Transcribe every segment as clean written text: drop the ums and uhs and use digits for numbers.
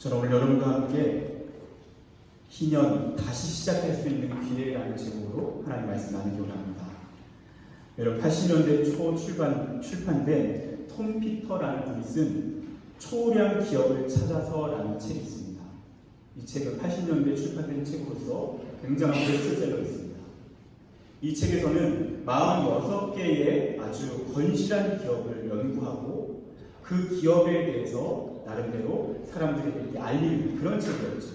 저는 오늘 여러분과 함께 희년 다시 시작할 수 있는 기회라는 제목으로 하나님 말씀 나누기 원합니다. 여러분 80년대 초 출판된 톰 피터라는 분이 쓴 초량 기업을 찾아서라는 책이 있습니다. 이 책은 80년대 출판된 책으로서 굉장한 베스트셀러였습니다. 이 책에서는 46개의 아주 건실한 기업을 연구하고 그 기업에 대해서 나름대로 사람들에게 알리는 그런 책이었죠.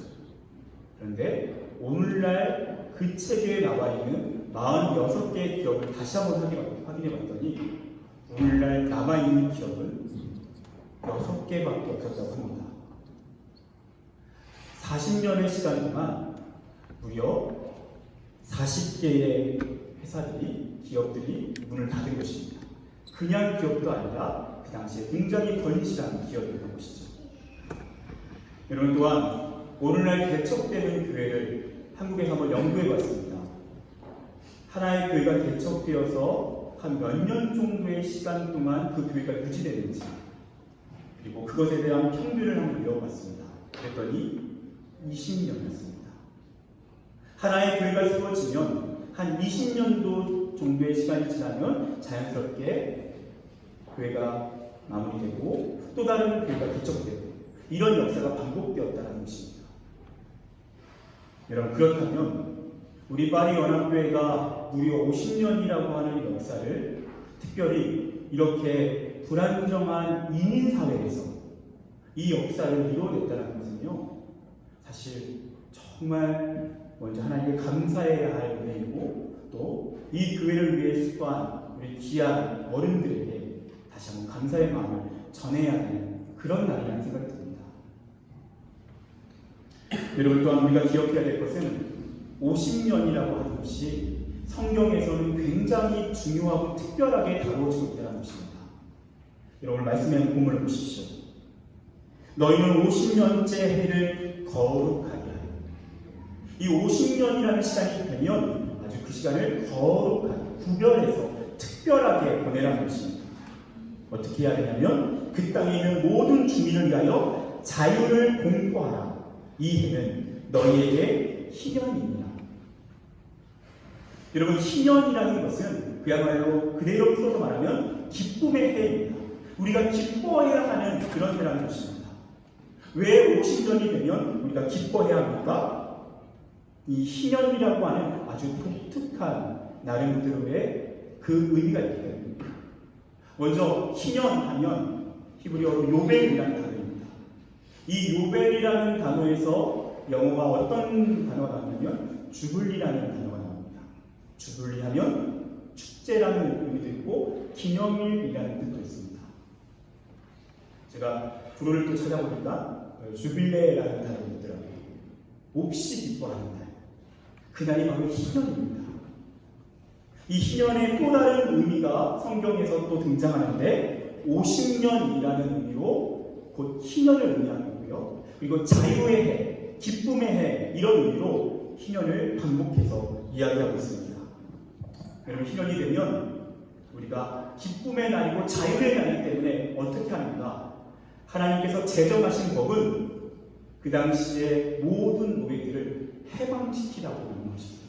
그런데 오늘날 그 책에 나와 있는 46개의 기업을 다시 한번 확인해 봤더니 오늘날 남아있는 기업은 6개밖에 없었다고 합니다. 40년의 시간 동안 무려 40개의 회사들이, 기업들이 문을 닫은 것입니다. 그냥 기업도 아니라 그 당시에 굉장히 건실한 기업이었던 것이죠. 여러분 또한 오늘날 개척되는 교회를 한국에서 한번 연구해 봤습니다. 하나의 교회가 개척되어서 한 몇 년 정도의 시간 동안 그 교회가 유지되는지, 그리고 그것에 대한 평균을 한번 이어봤습니다. 그랬더니 20년이었습니다. 하나의 교회가 세워지면 한 20년도 정도의 시간이 지나면 자연스럽게 교회가 마무리되고 또 다른 교회가 개척되고 이런 역사가 반복되었다는 것입니다. 여러분 그렇다면 우리 파리 연합교회가 무려 50년이라고 하는 역사를 특별히 이렇게 불안정한 이민사회에서 이 역사를 이루어냈다는 것은요, 사실 정말 먼저 하나님께 감사해야 할 은혜이고 또 이 교회를 위해 수고한 우리 귀한 어른들에게 다시 한번 감사의 마음을 전해야 하는 그런 날이라는 생각이 듭니다. 여러분 또한 우리가 기억해야 될 것은 50년이라고 하는 것이 성경에서는 굉장히 중요하고 특별하게 다루어지고 있다는 것입니다. 여러분 말씀에 한번 본문을 보십시오. 너희는 50년째 해를 거룩하게 하여. 이 50년이라는 시간이 되면 아주 그 시간을 거룩하게 구별해서 특별하게 보내라는 것입니다. 어떻게 해야 되냐면 그 땅에 있는 모든 주민을 위하여 자유를 공포하라. 이 해는 너희에게 희년이니라. 여러분 희년이라는 것은 그야말로 그대로 풀어서 말하면 기쁨의 해입니다. 우리가 기뻐해야 하는 그런 해라는 것입니다. 왜 50년이 되면 우리가 기뻐해야 합니까? 이 희년이라고 하는 아주 독특한 나름대로의 그 의미가 있기 때문입니다. 먼저 희년하면 히브리어로 요벨이라는 단어입니다. 이 요벨이라는 단어에서 영어가 어떤 단어가 나오냐면 주블리라는 단어가 나옵니다. 주블리하면 축제라는 의미도 있고 기념일이라는 뜻도 있습니다. 제가 불어를 또 찾아보니까 주빌레라는 단어가 있더라고요. 몹시 기뻐하는 날. 그날이 바로 희년입니다. 이 희년의 또 다른 의미가 성경에서 또 등장하는데 50년이라는 의미로 곧 희년을 의미하는 거고요. 그리고 자유의 해, 기쁨의 해 이런 의미로 희년을 반복해서 이야기하고 있습니다. 여러분 희년이 되면 우리가 기쁨의 날이고 자유의 날이기 때문에 어떻게 하는가? 하나님께서 제정하신 법은 그 당시에 모든 노예들을 해방시키라고 명령하셨습니다.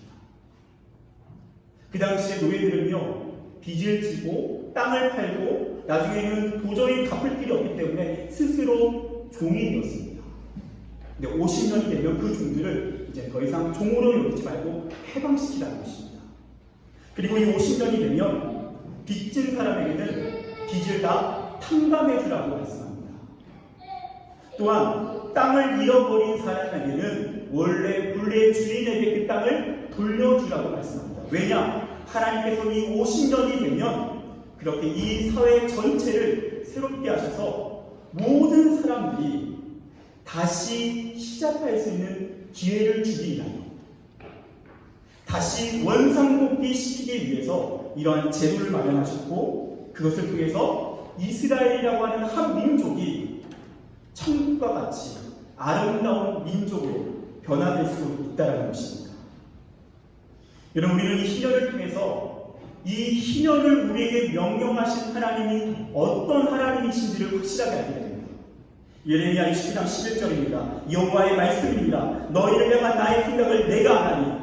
그 당시에 노예들은요, 빚을 지고 땅을 팔고 나중에는 도저히 갚을 길이 없기 때문에 스스로 종이 되었습니다. 근데 50년이 되면 그 종들을 이제 더 이상 종으로 여기지 말고 해방시키라는 것입니다. 그리고 이 50년이 되면 빚진 사람에게는 빚을 다 탕감해 주라고 말씀합니다. 또한 땅을 잃어버린 사람에게는 원래 본래 주인에게 그 땅을 돌려주라고 말씀합니다. 왜냐? 하나님께서 이 50년이 되면 그렇게 이 사회 전체를 새롭게 하셔서 모든 사람들이 다시 시작할 수 있는 기회를 주기 위하여 다시 원상복귀 시키기 위해서 이러한 제도를 마련하셨고 그것을 통해서 이스라엘이라고 하는 한 민족이 천국과 같이 아름다운 민족으로 변화될 수 있다는 것입니다. 여러분 우리는 이 희년을 통해서 이 희년을 우리에게 명령하신 하나님이 어떤 하나님이신지를 확실하게 알게 됩니다. 예레미야 29장 11절입니다. 여호와의 말씀입니다. 너희를 향한 나의 생각을 내가 아나니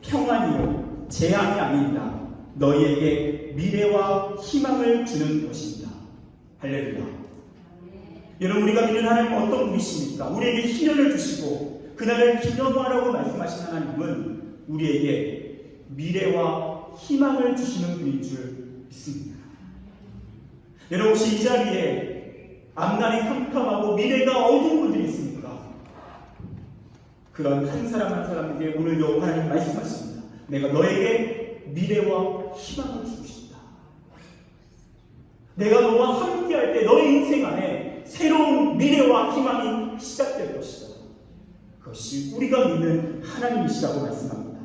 평안이요 재앙이 아닙니다. 너희에게 미래와 희망을 주는 것입니다. 할렐루야. 여러분, 우리가 믿는 하나님은 어떤 분이십니까? 우리에게 희년을 주시고 그날을 기념하라고 말씀하신 하나님은 우리에게 미래와 희망을 주시는 분인 줄 믿습니다. 여러분, 혹시 이 자리에 앞날이 캄캄하고 미래가 어두운 분들이 있습니까? 그런 한 사람 한 사람에게 오늘 여호와 하나님 말씀하십니다. 내가 너에게 미래와 희망을 주고 싶다. 내가 너와 함께할 때 너의 인생 안에 새로운 미래와 희망이 시작될 것이다. 그것이 우리가 믿는 하나님이시라고 말씀합니다.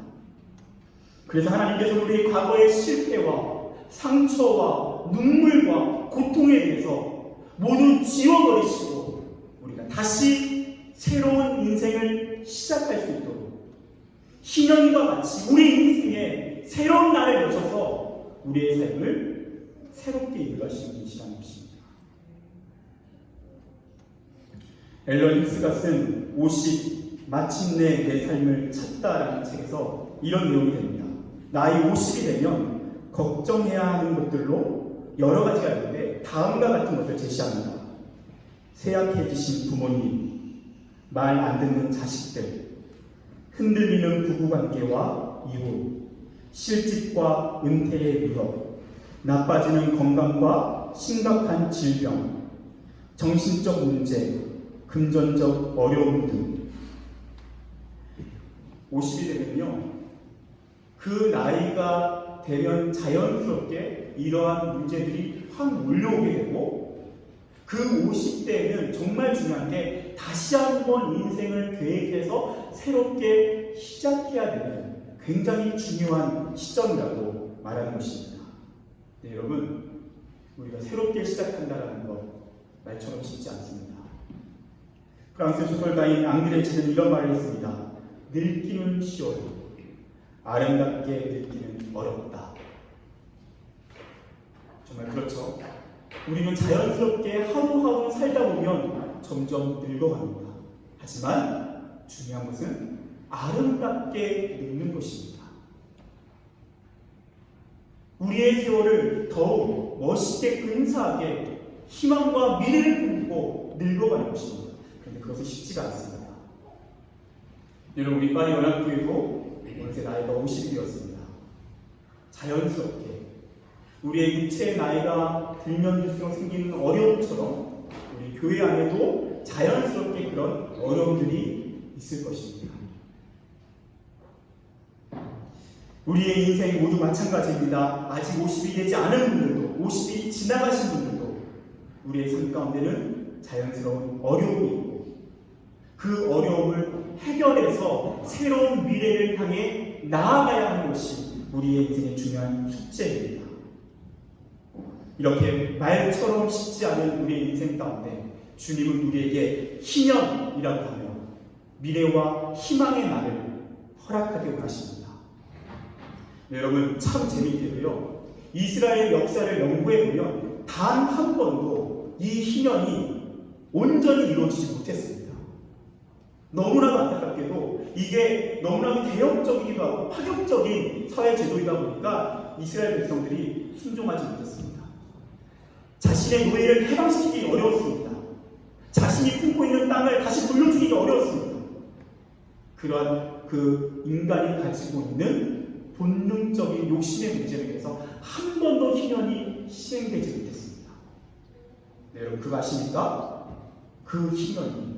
그래서 하나님께서 우리의 과거의 실패와 상처와 눈물과 고통에 대해서 모두 지워버리시고 우리가 다시 새로운 인생을 시작할 수 있도록 희년과 같이 우리 인생에 새로운 날을 여셔서 우리의 삶을 새롭게 이루어가시는 분이시라는 것입니다. 앨런 힐스가 쓴 50 마침내 내 삶을 찾다라는 책에서 이런 내용이 됩니다. 나이 50이 되면 걱정해야 하는 것들로 여러 가지가 있는데 다음과 같은 것을 제시합니다. 쇠약해지신 부모님, 말 안 듣는 자식들, 흔들리는 부부관계와 이혼, 실직과 은퇴의 위협, 나빠지는 건강과 심각한 질병, 정신적 문제, 금전적 어려움 등 50이 되면요, 그 나이가 되면 자연스럽게 이러한 문제들이 확 몰려오게 되고 그 50대에는 정말 중요한 게 다시 한번 인생을 계획해서 새롭게 시작해야 되는 굉장히 중요한 시점이라고 말하는 것입니다. 네, 여러분, 우리가 새롭게 시작한다는 것 말처럼 쉽지 않습니다. 프랑스 소설가인 앙드레치는 이런 말을 했습니다. 늙기는 쉬워도 아름답게 늙기는 어렵다. 정말 그렇죠. 우리는 자연스럽게 하루하루 살다 보면 점점 늙어갑니다. 하지만 중요한 것은 아름답게 늙는 것입니다. 우리의 세월을 더욱 멋있게 근사하게 희망과 미래를 품고 늙어가는 것입니다. 그런데 그것은 쉽지가 않습니다. 여러분, 우리 파리 연합교회도 어느새 나이가 50이 되었습니다. 자연스럽게 우리의 육체의 나이가 들면 들수록 생기는 어려움처럼 우리 교회 안에도 자연스럽게 그런 어려움들이 있을 것입니다. 우리의 인생이 모두 마찬가지입니다. 아직 50이 되지 않은 분들도, 50이 지나가신 분들도 우리의 삶 가운데는 자연스러운 어려움이 있고 그 어려움을 해결해서 새로운 미래를 향해 나아가야 하는 것이 우리의 인생의 중요한 숙제입니다. 이렇게 말처럼 쉽지 않은 우리의 인생 가운데 주님은 우리에게 희년이라고 하며 미래와 희망의 날을 허락하게 원하십니다. 네, 여러분, 참 재미있게도요, 이스라엘 역사를 연구해보면 단 한 번도 이 희년이 온전히 이루어지지 못했습니다. 너무나도 안타깝게도 이게 너무나도 개혁적이기도 하고 파격적인 사회 제도이다 보니까 이스라엘 백성들이 순종하지 못했습니다. 자신의 노예를 해방시키기 어려웠습니다. 자신이 품고 있는 땅을 다시 돌려주기가 어려웠습니다. 그러한 그 인간이 가지고 있는 본능적인 욕심의 문제로 인해서 한 번도 희년이 시행되지 못했습니다. 네, 여러분, 그거 아십니까? 그 희년이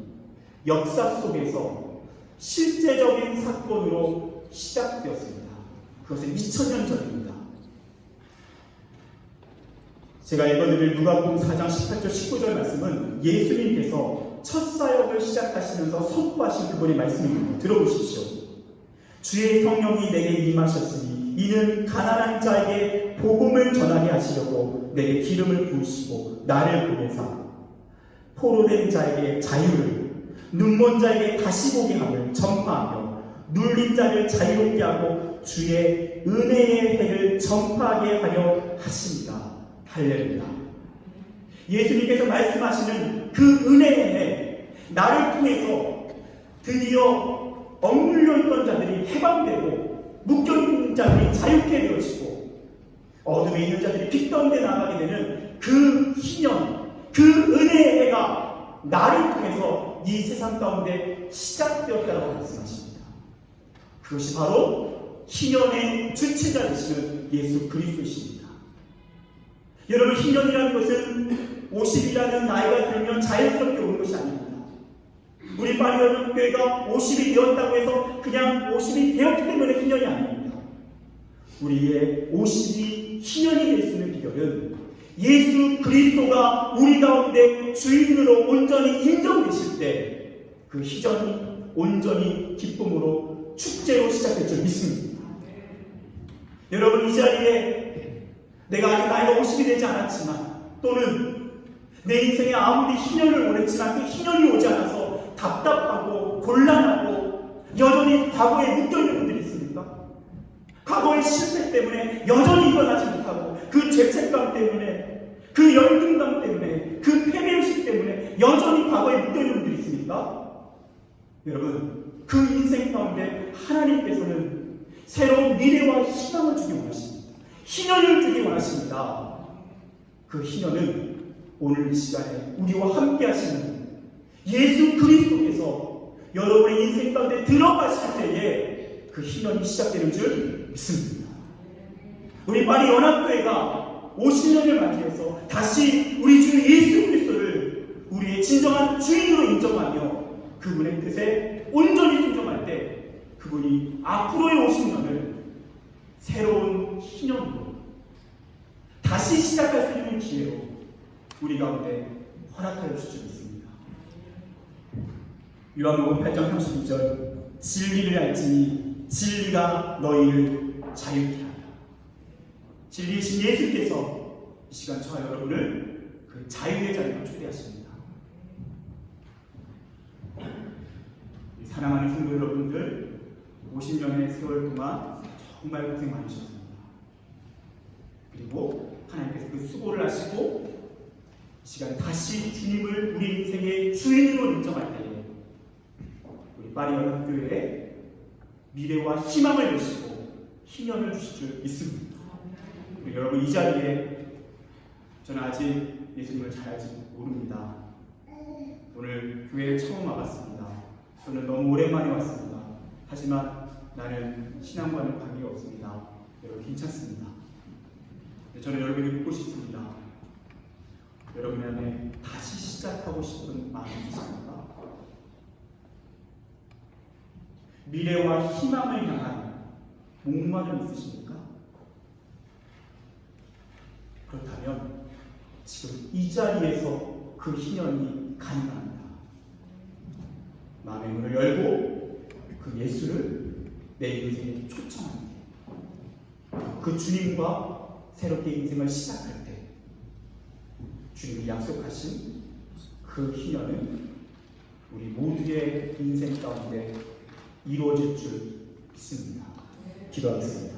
역사 속에서 실제적인 사건으로 시작되었습니다. 그것은 2000년 전입니다. 제가 읽어드릴 누가복음 4장 18절 19절 말씀은 예수님께서 첫 사역을 시작하시면서 선포하신 그분의 말씀입니다. 들어보십시오. 주의 성령이 내게 임하셨으니 이는 가난한 자에게 복음을 전하게 하시려고 내게 기름을 부으시고 나를 보내사 포로된 자에게 자유를, 눈먼 자에게 다시 보게 함을 전파하며 눌린 자를 자유롭게 하고 주의 은혜의 해를 전파하게 하려 하십니다. 할렐루야. 예수님께서 말씀하시는 그 은혜의 해, 나를 통해서 드디어 억눌려 있던 자들이 해방되고 묶여있는 자들이 자유케 되어지고 어둠에 있는 자들이 빛 가운데 나가게 되는 그 희년, 그 은혜의 해가 나를 통해서 이 세상 가운데 시작되었다고 말씀하십니다. 그것이 바로 희년의 주체자 되시는 예수 그리스도이십니다. 여러분, 희년이라는 것은 50이라는 나이가 들면 자연스럽게 오는 것이 아닙니다. 우리 파리여름교회가 50이 되었다고 해서 그냥 50이 되었기 때문에 희년이 아닙니다. 우리의 50이 희년이 될 수 있는 비결은 예수 그리스도가 우리 가운데 주인으로 온전히 인정되실 때 그 희전이 온전히 기쁨으로 축제로 시작될 줄 믿습니다. 여러분, 이 자리에 내가 아직 나이가 50이 되지 않았지만 또는 내 인생에 아무리 희년을 원했지만 그 희년이 오지 않아서 답답하고 곤란하고 여전히 과거에 묶여있는 분들이 있습니까? 과거의 실패 때문에 여전히 일어나지 못하고 그 죄책감 때문에 그 열등감 때문에 그 패배의식 때문에 여전히 과거에 묶여있는 분들이 있습니까? 여러분, 그 인생 가운데 하나님께서는 새로운 미래와 희망을 주기 원하십니다. 희년을 주기 원하십니다. 그 희년은 오늘 이 시간에 우리와 함께 하시는 예수 그리스도께서 여러분의 인생 가운데 들어가실 때에 그 희년이 시작되는 줄 믿습니다. 우리 파리 연합교회가 50년을 맞이해서 다시 우리 주 예수 그리스도를 우리의 진정한 주인으로 인정하며 그분의 뜻에 온전히 순종할 때 그분이 앞으로의 50년을 새로운 희년으로 다시 시작할 수 있는 기회로 우리 가운데 허락하여 주시고 있습니다. 요한복음 8장 32절 진리를 알지니 진리가 너희를 자유케 하리라. 진리이신 예수께서 이 시간 저와 여러분을 그 자유의 자리로 초대하십니다. 사랑하는 성도 여러분들, 50년의 세월 동안 정말 고생 많으셨습니다. 그리고 하나님께서 그 수고를 하시고 이 시간 다시 주님을 우리 인생의 주인으로 인정할 때에 우리 파리 연합교회에 미래와 희망을 주시고 희년을 주실 줄 믿습니다. 여러분, 이 자리에 저는 아직 예수님을 잘 알지 모릅니다. 오늘 교회에 처음 와봤습니다. 저는 너무 오랜만에 왔습니다. 하지만 나는 신앙과는 관계가 없습니다. 여러분, 괜찮습니다. 저는 여러분이 묻고 싶습니다. 여러분 안에 다시 시작하고 싶은 마음이 있습니까? 미래와 희망을 향한 목마름 있으십니까? 그렇다면 지금 이 자리에서 그 희년이 가능합니다. 마음의 문을 열고 그 예수를 내 인생에 초청할 때, 그 주님과 새롭게 인생을 시작할 때 주님이 약속하신 그 희년은 우리 모두의 인생 가운데 이루어질 줄 믿습니다. 기도하겠습니다.